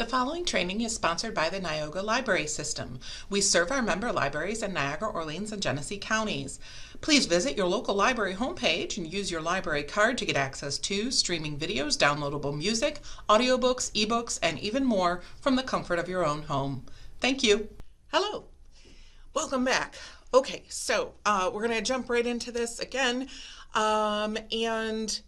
The following training is sponsored by the Neoga Library System. We serve our member libraries in Niagara, Orleans, and Genesee counties. Please visit your local library homepage and use your library card to get access to streaming videos, downloadable music, audiobooks, ebooks, and even more from the comfort of your own home. Thank you. Hello, welcome back. Okay, so we're going to jump right into this again, and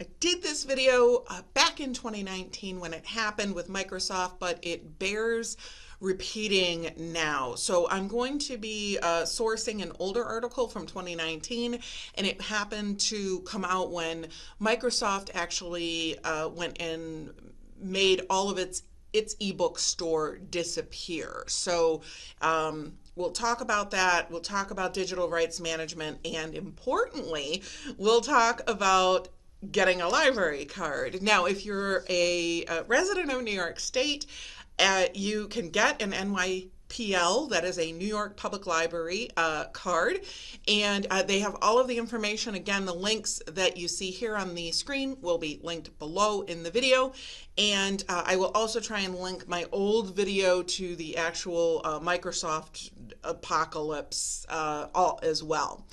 I did this video back in 2019 when it happened with Microsoft, but it bears repeating now. So I'm going to be sourcing an older article from 2019, and it happened to come out when Microsoft actually went and made all of its ebook store disappear. So we'll talk about that. We'll talk about digital rights management, and importantly, we'll talk about getting a library card. Now, if you're a resident of New York State, you can get an NYPL, that is a New York Public Library card, and they have all of the information. Again, the links that you see here on the screen will be linked below in the video, and I will also try and link my old video to the actual Microsoft apocalypse all as well.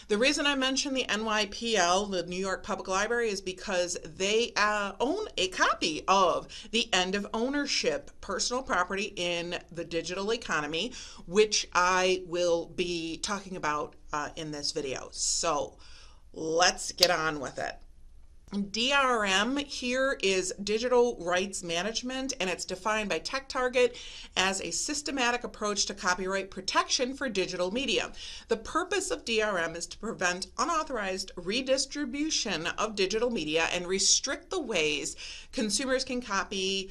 The reason I mention the NYPL, the New York Public Library, is because they own a copy of the end of ownership personal property in the digital economy, which I will be talking about in this video. So let's get on with it. DRM here is digital rights management, and it's defined by TechTarget as a systematic approach to copyright protection for digital media. The purpose of DRM is to prevent unauthorized redistribution of digital media and restrict the ways consumers can copy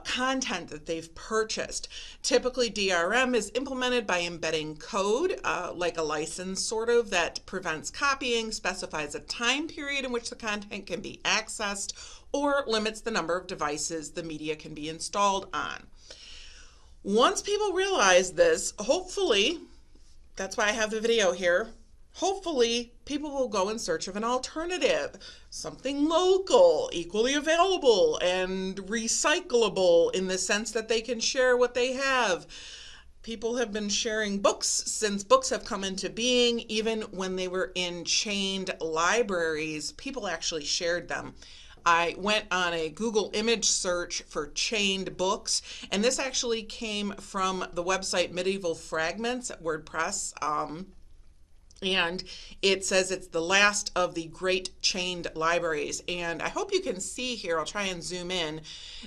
content that they've purchased. Typically, DRM is implemented by embedding code, like a license sort of, that prevents copying, specifies a time period in which the content can be accessed, or limits the number of devices the media can be installed on. Once people realize this, hopefully, that's why I have the video here, hopefully people will go in search of an alternative, something local, equally available, and recyclable in the sense that they can share what they have. People have been sharing books since books have come into being. Even when they were in chained libraries, people actually shared them. I went on a Google image search for chained books, and this actually came from the website Medieval Fragments at WordPress. And it says it's the last of the great chained libraries. And I hope you can see here, I'll try and zoom in.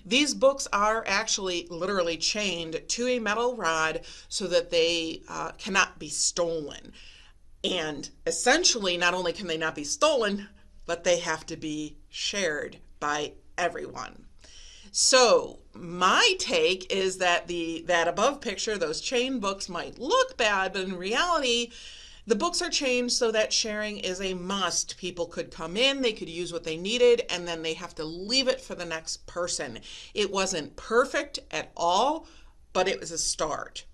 These books are actually literally chained to a metal rod so that they cannot be stolen. And essentially, not only can they not be stolen, but they have to be shared by everyone. So my take is that that above picture, those chained books might look bad, but in reality, the books are chained so that sharing is a must. People could come in, they could use what they needed, and then they have to leave it for the next person. It wasn't perfect at all, but it was a start.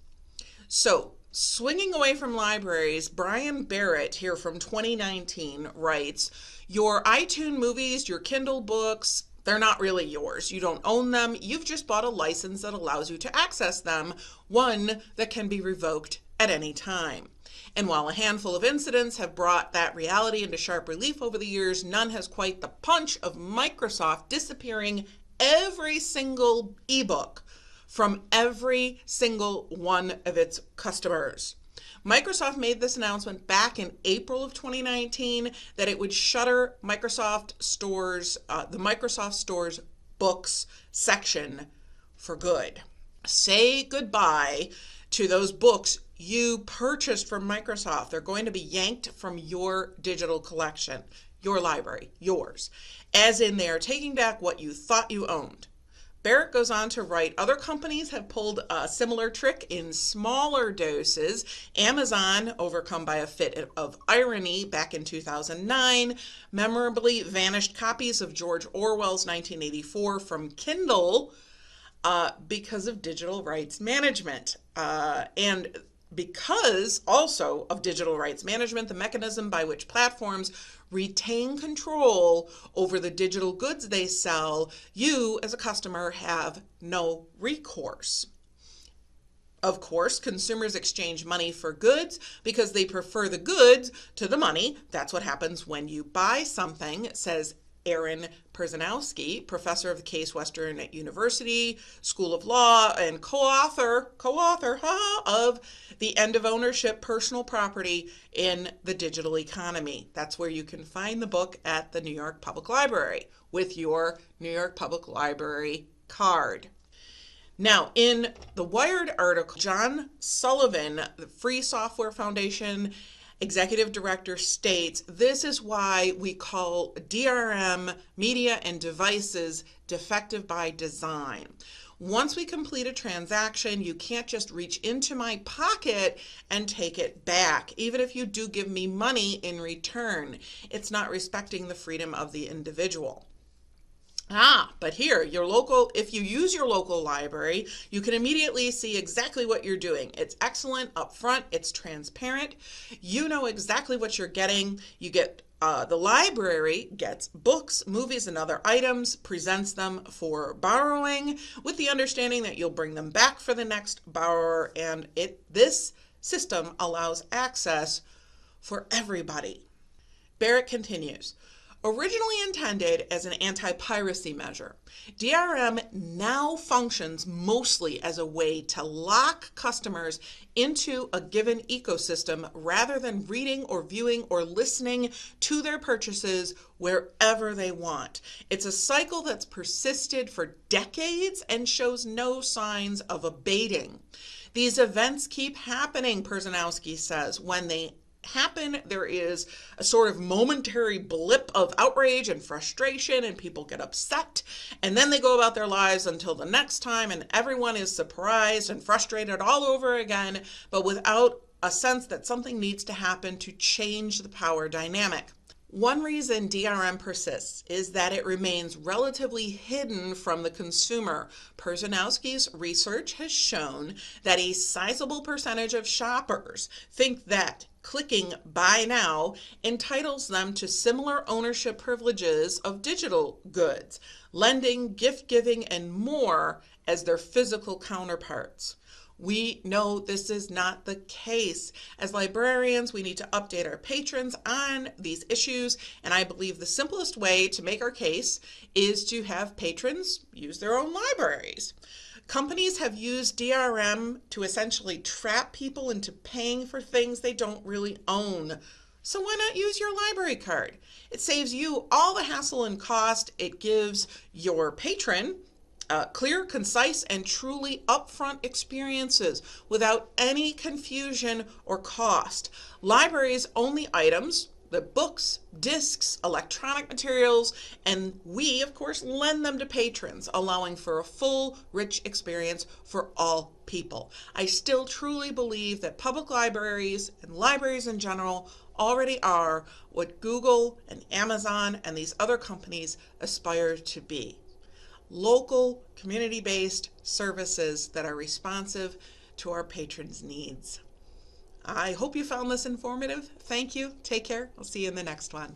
So, swinging away from libraries, Brian Barrett here from 2019 writes, your iTunes movies, your Kindle books, they're not really yours. You don't own them. You've just bought a license that allows you to access them, one that can be revoked at any time. And while a handful of incidents have brought that reality into sharp relief over the years, none has quite the punch of Microsoft disappearing every single ebook from every single one of its customers. Microsoft made this announcement back in April of 2019 that it would shutter Microsoft Stores, the Microsoft Stores books section for good. Say goodbye to those books you purchased from Microsoft. They're going to be yanked from your digital collection, your library, yours, as in they are taking back what you thought you owned. Barrett goes on to write, other companies have pulled a similar trick in smaller doses. Amazon, overcome by a fit of irony back in 2009, memorably vanished copies of George Orwell's 1984 from Kindle because of digital rights management. And because also of digital rights management, the mechanism by which platforms retain control over the digital goods they sell, you as a customer have no recourse. Of course, consumers exchange money for goods because they prefer the goods to the money. That's what happens when you buy something, says Aaron Perzanowski, professor of the Case Western University School of Law and co-author of The End of Ownership, Personal Property in the Digital Economy. That's where you can find the book at the New York Public Library with your New York Public Library card. Now, in the Wired article, John Sullivan, the Free Software Foundation executive director, states, this is why we call DRM media and devices defective by design. Once we complete a transaction, you can't just reach into my pocket and take it back, even if you do give me money in return. It's not respecting the freedom of the individual. But here, if you use your local library, you can immediately see exactly what you're doing. It's excellent up front. It's transparent. You know exactly what you're getting. You get the library gets books, movies, and other items, presents them for borrowing with the understanding that you'll bring them back for the next borrower, and this system allows access for everybody. Barrett continues. Originally intended as an anti-piracy measure, DRM now functions mostly as a way to lock customers into a given ecosystem rather than reading or viewing or listening to their purchases wherever they want. It's a cycle that's persisted for decades and shows no signs of abating. These events keep happening, Perzanowski says. When they happen, there is a sort of momentary blip of outrage and frustration, and people get upset, and then they go about their lives until the next time, and everyone is surprised and frustrated all over again, but without a sense that something needs to happen to change the power dynamic. One reason DRM persists is that it remains relatively hidden from the consumer. Perzanowski's research has shown that a sizable percentage of shoppers think that clicking Buy Now entitles them to similar ownership privileges of digital goods, lending, gift giving, and more as their physical counterparts. We know this is not the case. As librarians, we need to update our patrons on these issues, and I believe the simplest way to make our case is to have patrons use their own libraries. Companies have used DRM to essentially trap people into paying for things they don't really own. So why not use your library card? It saves you all the hassle and cost. It gives your patron clear, concise, and truly upfront experiences without any confusion or cost. Libraries own the items, the books, discs, electronic materials, and we, of course, lend them to patrons, allowing for a full, rich experience for all people. I still truly believe that public libraries and libraries in general already are what Google and Amazon and these other companies aspire to be. Local, community-based services that are responsive to our patrons' needs. I hope you found this informative. Thank you. Take care. I'll see you in the next one.